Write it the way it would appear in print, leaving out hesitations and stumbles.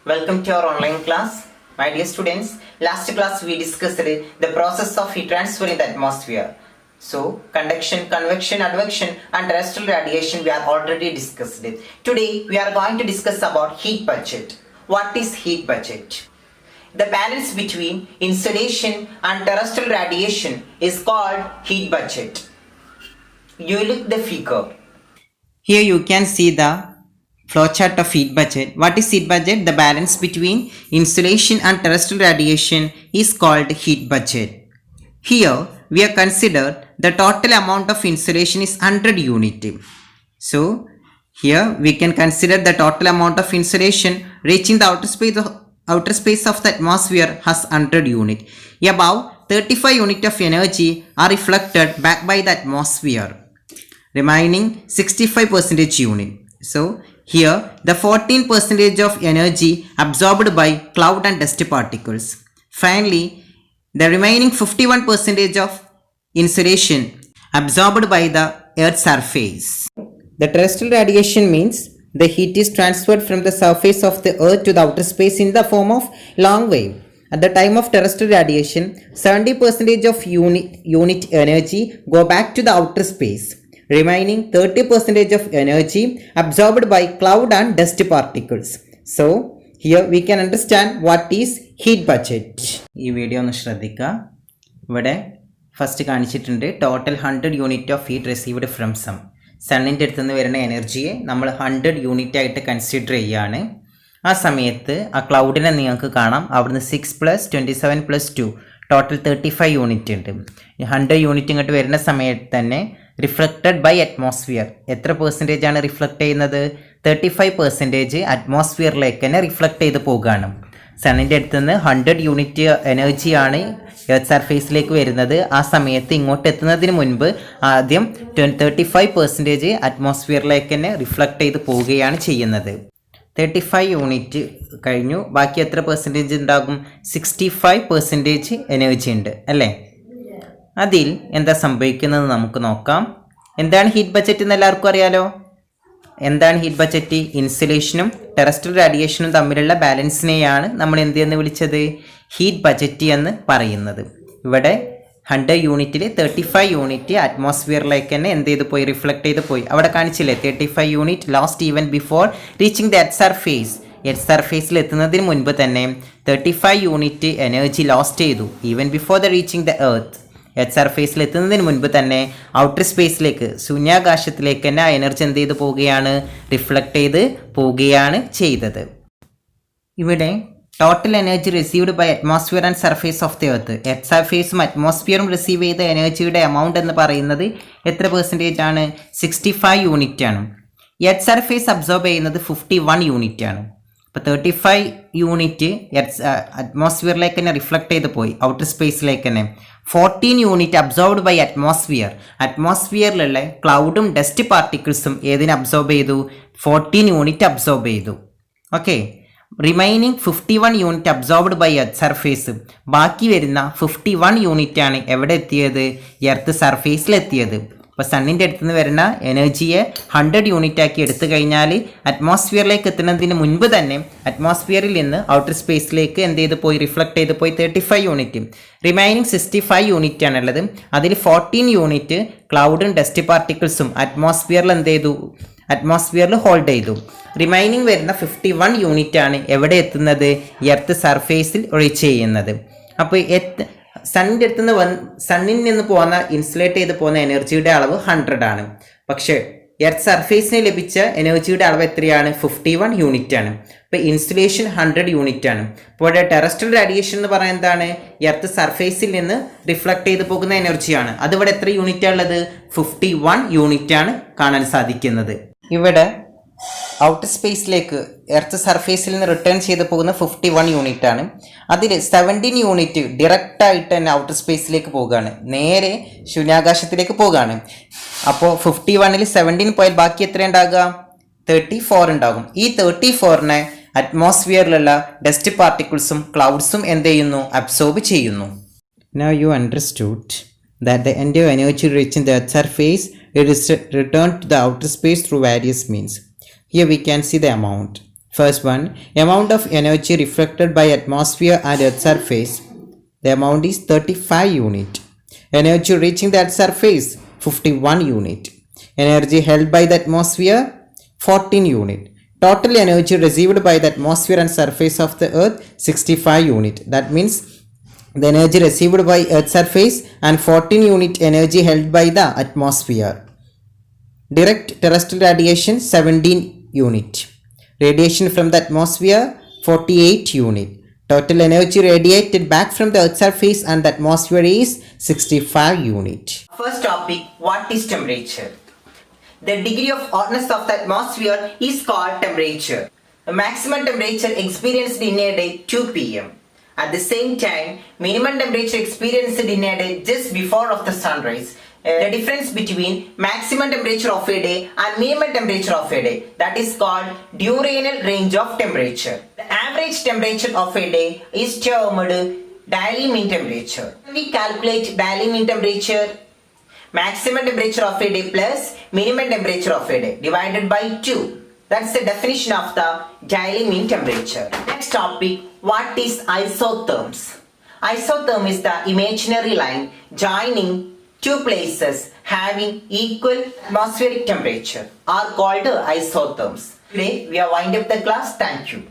Welcome to our online class. My dear students, last class we discussed the process of heat transfer in the atmosphere. So, conduction, convection, advection and terrestrial radiation we are already discussed. Today we are going to discuss about heat budget. What is heat budget? The balance between insolation and terrestrial radiation is called heat budget. You look the figure. Here you can see the flowchart of heat budget. What is heat budget? The balance between insolation and terrestrial radiation is called heat budget. Here we are considered the total amount of insolation is 100 unit. So here we can consider the total amount of insolation reaching the outer space of the atmosphere has 100 unit. Above 35 unit of energy are reflected back by the atmosphere, remaining 65% unit. So here the 14% of energy absorbed by cloud and dust particles. Finally, the remaining 51% of insolation absorbed by the Earth's surface. The terrestrial radiation means the heat is transferred from the surface of the Earth to the outer space in the form of long wave. At the time of terrestrial radiation, 70% of unit energy go back to the outer space, remaining 30% of energy absorbed by cloud and dust particles. So, here we can understand what is heat budget. ഈ video ഒന്ന് ശ്രദ്ധിക്കുക. ഇവിടെ first കാണിച്ചിട്ടുണ്ട് total 100 unit of heat received from സണ്ണിൻ്റെ അടുത്ത് നിന്ന് വരുന്ന എനർജിയെ നമ്മൾ 100 യൂണിറ്റ് ആയിട്ട് കൺസിഡർ ചെയ്യുകയാണ്. ആ സമയത്ത് ആ ക്ലൗഡിനെ നിങ്ങൾക്ക് കാണാം. അവിടുന്ന് 6 + 27 + 2 ടോട്ടൽ 35 യൂണിറ്റ് ഉണ്ട്. 100 യൂണിറ്റ് ഇങ്ങോട്ട് വരുന്ന സമയത്ത് തന്നെ റിഫ്ലക്റ്റഡ് ബൈ അറ്റ്മോസ്ഫിയർ എത്ര പെർസെൻറ്റേജ് ആണ് റിഫ്ലക്റ്റ് ചെയ്യുന്നത്? 35% അറ്റ്മോസ്ഫിയറിലേക്ക് തന്നെ റിഫ്ലക്റ്റ് ചെയ്ത് പോകുകയാണ്. സണ്ണിൻ്റെ അടുത്ത് നിന്ന് 100 യൂണിറ്റ് എനർജിയാണ് എർത്ത് സർഫേസിലേക്ക് വരുന്നത്. ആ സമയത്ത് ഇങ്ങോട്ട് എത്തുന്നതിന് മുൻപ് ആദ്യം 35% അറ്റ്മോസ്ഫിയറിലേക്ക് തന്നെ റിഫ്ലക്റ്റ് ചെയ്ത് പോവുകയാണ് ചെയ്യുന്നത്. 35 യൂണിറ്റ് കഴിഞ്ഞു. ബാക്കി എത്ര പെർസെൻറ്റേജ് ഉണ്ടാകും? 65% എനർജി ഉണ്ട് അല്ലേ? അതിൽ എന്താ സംഭവിക്കുന്നത് നമുക്ക് നോക്കാം. എന്താണ് ഹീറ്റ് ബജറ്റ് എന്ന് എല്ലാവർക്കും അറിയാലോ. എന്താണ് ഹീറ്റ് ബജറ്റ്? ഇൻസുലേഷനും ടെറസ്ട്രിയൽ റേഡിയേഷനും തമ്മിലുള്ള ബാലൻസിനെയാണ് നമ്മൾ എന്ന് വിളിച്ചത്? ഹീറ്റ് ബജറ്റ് എന്ന് പറയുന്നത്. ഇവിടെ 100 യൂണിറ്റിൽ 35 യൂണിറ്റ് അറ്റ്മോസ്ഫിയറിലേക്ക് തന്നെ എന്ത് ചെയ്ത് പോയി? റിഫ്ലക്റ്റ് ചെയ്ത് പോയി. അവിടെ കാണിച്ചില്ലേ 35 unit lost even before reaching the earth surface. Earth സർഫേസിൽ എത്തുന്നതിന് മുൻപ് തന്നെ 35 യൂണിറ്റ് എനർജി ലോസ്റ്റ് ചെയ്തു even before the reaching the earth. Earth സർഫേസിൽ എത്തുന്നതിന് മുൻപ് തന്നെ ഔട്ടർ സ്പേസിലേക്ക്, ശൂന്യാകാശത്തിലേക്ക് തന്നെ ആ എനർജി എന്ത് ചെയ്ത് പോവുകയാണ്? റിഫ്ലക്റ്റ് ചെയ്ത് പോവുകയാണ് ചെയ്തത്. ഇവിടെ total energy received by atmosphere and surface of the earth. Earth സർഫേസും അറ്റ്മോസ്ഫിയറും റിസീവ് ചെയ്ത എനർജിയുടെ എമൗണ്ട് എന്ന് പറയുന്നത് എത്ര പെർസെൻറ്റേജ് ആണ്? 65 യൂണിറ്റ് ആണ്. എർത്ത് സർഫേസ് അബ്സോർബ് ചെയ്യുന്നത് 51 യൂണിറ്റ് ആണ്. അപ്പോൾ 35 യൂണിറ്റ് അറ്റ്മോസ്ഫിയറിലേക്ക് തന്നെ റിഫ്ലക്റ്റ് ചെയ്ത് പോയി, ഔട്ടർ സ്പേസിലേക്ക് തന്നെ. 14 യൂണിറ്റ് അബ്സോർബ്ഡ് ബൈ അറ്റ്മോസ്ഫിയർ. അറ്റ്മോസ്ഫിയറിലുള്ള ക്ലൗഡും ഡസ്റ്റ് പാർട്ടിക്കിൾസും ഏതിനെ അബ്സോർബ് ചെയ്തു? 14 യൂണിറ്റ് അബ്സോർബ് ചെയ്തു. Okay, remaining 51 unit absorbed by earth surface. ബാക്കി വരുന്ന 51 യൂണിറ്റ് ആണ് എവിടെ എത്തിയത്? എർത്ത് സർഫേസിലെത്തിയത്. അപ്പോൾ സണ്ണിൻ്റെ അടുത്ത് നിന്ന് വരുന്ന എനർജിയെ 100 യൂണിറ്റ് ആക്കി എടുത്തു കഴിഞ്ഞാൽ അറ്റ്മോസ്ഫിയറിലേക്ക് എത്തുന്നതിന് മുൻപ് തന്നെ അറ്റ്മോസ്ഫിയറിൽ നിന്ന് ഔട്ടർ സ്പേസിലേക്ക് എന്ത് ചെയ്ത് പോയി? റിഫ്ലക്റ്റ് ചെയ്ത് പോയി 35 യൂണിറ്റ്. റിമൈനിങ് 65 യൂണിറ്റ് ആണുള്ളത്. അതിൽ 14 യൂണിറ്റ് ക്ലൗഡും ഡസ്റ്റ് പാർട്ടിക്കിൾസും അറ്റ്മോസ്ഫിയറിൽ എന്ത് ചെയ്തു? അറ്റ്മോസ്ഫിയറിൽ ഹോൾഡ് ചെയ്തു. റിമൈനിങ് വരുന്ന 51 യൂണിറ്റ് ആണ് എവിടെ എത്തുന്നത്? എർത്ത് സർഫേസിൽ റീച്ച് ചെയ്യുന്നത്. അപ്പോൾ സണ്ണിൻ്റെ അടുത്ത് നിന്ന് സണ്ണിൽ നിന്ന് പോകുന്ന ഇൻസുലേറ്റ് ചെയ്ത് പോകുന്ന എനർജിയുടെ അളവ് 100 ആണ്. പക്ഷേ എർത്ത് സർഫേസിന് ലഭിച്ച എനർജിയുടെ അളവ് എത്രയാണ്? 51 യൂണിറ്റ് ആണ്. അപ്പോൾ ഇൻസുലേഷൻ 100 യൂണിറ്റ് ആണ്. അപ്പോൾ ഇവിടെ ടെറസ്ട്രിയൽ റേഡിയേഷൻ എന്ന് പറയുന്നത് എന്താണ്? എർത്ത് സർഫേസിൽ നിന്ന് റിഫ്ലക്റ്റ് ചെയ്ത് പോകുന്ന എനർജിയാണ്. അതിവിടെ എത്ര യൂണിറ്റ് ഉള്ളത്? 51 യൂണിറ്റ് ആണ് കാണാൻ സാധിക്കുന്നത്. ഇവിടെ ഔട്ടർ സ്പേസിലേക്ക് എർത്ത് സർഫേസിൽ നിന്ന് റിട്ടേൺ ചെയ്ത് പോകുന്ന 51 യൂണിറ്റ് ആണ്. അതിൽ 17 യൂണിറ്റ് ഡയറക്റ്റായിട്ട് തന്നെ ഔട്ടർ സ്പേസിലേക്ക് പോവുകയാണ്, നേരെ ശൂന്യാകാശത്തിലേക്ക് പോവുകയാണ്. അപ്പോൾ 51ൽ 17 പോയാൽ ബാക്കി എത്ര ഉണ്ടാകുക? 34 ഉണ്ടാകും. ഈ 34നെ അറ്റ്മോസ്ഫിയറിലുള്ള ഡസ്റ്റ് പാർട്ടിക്കിൾസും ക്ലൗഡ്സും എന്ത് ചെയ്യുന്നു? അബ്സോർബ് ചെയ്യുന്നു. Now you understood that the entire energy reaching the Earth's surface it is returned to the outer space through various means. Here we can see the amount First one, amount of energy reflected by atmosphere and earth surface. The amount is 35 unit. Energy reaching the earth surface 51 unit. Energy held by the atmosphere 14 unit. Total energy received by the atmosphere and surface of the earth 65 unit. That means the energy received by earth surface and 14 unit energy held by the atmosphere. Direct terrestrial radiation 17 unit. Radiation from the atmosphere 48 unit. Total energy radiated back from the earth surface and the atmosphere is 65 unit. First topic, what is temperature? The degree of hotness of the atmosphere is called temperature. The maximum temperature experienced in a day 2 pm. At the same time, minimum temperature experienced in a day just before of the sunrise. The difference between maximum temperature of a day and minimum temperature of a day, that is called diurnal range of temperature. The average temperature of a day is termed daily mean temperature. We calculate daily mean temperature. Maximum temperature of a day plus minimum temperature of a day divided by 2. That's the definition of the daily mean temperature. Next topic, what is isotherms? Isotherm is the imaginary line joining two places having equal atmospheric temperature are called isotherms. Today we have wind up the class. Thank you.